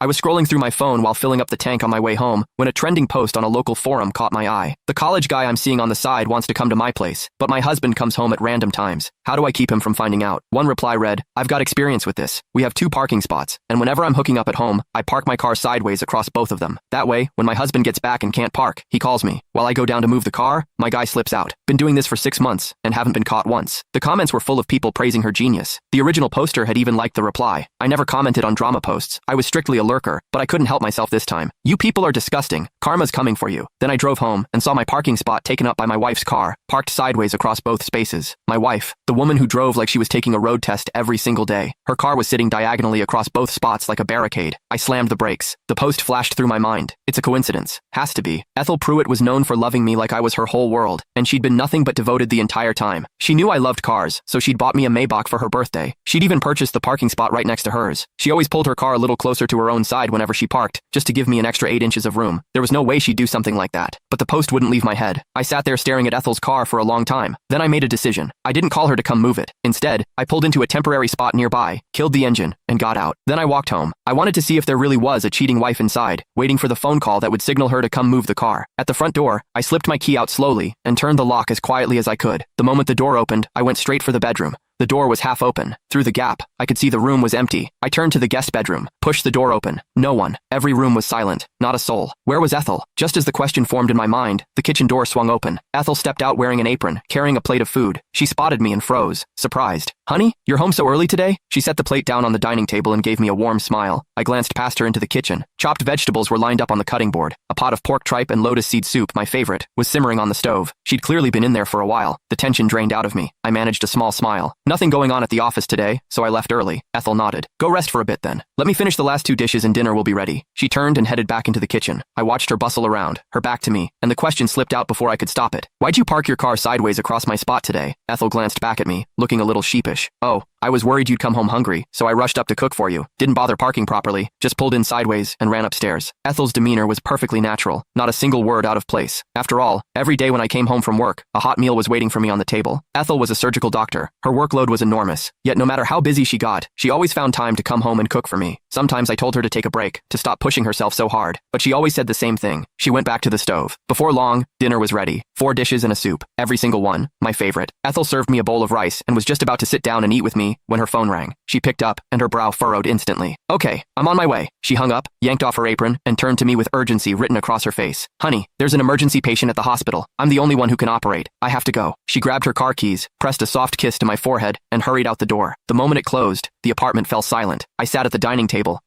I was scrolling through my phone while filling up the tank on my way home when a trending post on a local forum caught my eye. The college guy I'm seeing on the side wants to come to my place, but my husband comes home at random times. How do I keep him from finding out? One reply read, I've got experience with this. We have 2 parking spots, and whenever I'm hooking up at home, I park my car sideways across both of them. That way, when my husband gets back and can't park, he calls me. While I go down to move the car, my guy slips out. Been doing this for 6 months and haven't been caught once. The comments were full of people praising her genius. The original poster had even liked the reply. I never commented on drama posts. I was strictly a lurker, but I couldn't help myself this time. You people are disgusting. Karma's coming for you. Then I drove home and saw my parking spot taken up by my wife's car, parked sideways across both spaces. My wife, the woman who drove like she was taking a road test every single day. Her car was sitting diagonally across both spots like a barricade. I slammed the brakes. The post flashed through my mind. It's a coincidence. Has to be. Ethel Pruitt was known for loving me like I was her whole world, and she'd been nothing but devoted the entire time. She knew I loved cars, so she'd bought me a Maybach for her birthday. She'd even purchased the parking spot right next to hers. She always pulled her car a little closer to her own side whenever she parked, just to give me an extra 8 inches of room. There was no way she'd do something like that. But the post wouldn't leave my head. I sat there staring at Ethel's car for a long time. Then I made a decision. I didn't call her to come move it. Instead, I pulled into a temporary spot nearby, killed the engine, and got out. Then I walked home. I wanted to see if there really was a cheating wife inside, waiting for the phone call that would signal her to come move the car. At the front door, I slipped my key out slowly and turned the lock as quietly as I could. The moment the door opened, I went straight for the bedroom. The door was half open. Through the gap, I could see the room was empty. I turned to the guest bedroom, pushed the door open. No one. Every room was silent. Not a soul. Where was Ethel? Just as the question formed in my mind, the kitchen door swung open. Ethel stepped out wearing an apron, carrying a plate of food. She spotted me and froze, surprised. Honey, you're home so early today? She set the plate down on the dining table and gave me a warm smile. I glanced past her into the kitchen. Chopped vegetables were lined up on the cutting board. A pot of pork tripe and lotus seed soup, my favorite, was simmering on the stove. She'd clearly been in there for a while. The tension drained out of me. I managed a small smile. Nothing going on at the office today, so I left early. Ethel nodded. Go rest for a bit then. Let me finish the last 2 dishes and dinner will be ready. She turned and headed back into the kitchen. I watched her bustle around, her back to me, and the question slipped out before I could stop it. Why'd you park your car sideways across my spot today? Ethel glanced back at me, looking a little sheepish. Oh, I was worried you'd come home hungry, so I rushed up to cook for you. Didn't bother parking properly, just pulled in sideways and ran upstairs. Ethel's demeanor was perfectly natural, not a single word out of place. After all, every day when I came home from work, a hot meal was waiting for me on the table. Ethel was a surgical doctor. Her workload was enormous, yet no matter how busy she got, she always found time to come home and cook for me. Sometimes I told her to take a break, to stop pushing herself so hard, but she always said the same thing. She went back to the stove. Before long, dinner was ready. 4 dishes and a soup, every single one, my favorite. Ethel served me a bowl of rice and was just about to sit down and eat with me when her phone rang. She picked up, and her brow furrowed instantly. Okay, I'm on my way. She hung up, yanked off her apron, and turned to me with urgency written across her face. Honey, there's an emergency patient at the hospital. I'm the only one who can operate. I have to go. She grabbed her car keys, pressed a soft kiss to my forehead, and hurried out the door. The moment it closed, the apartment fell silent. I sat at the dining table,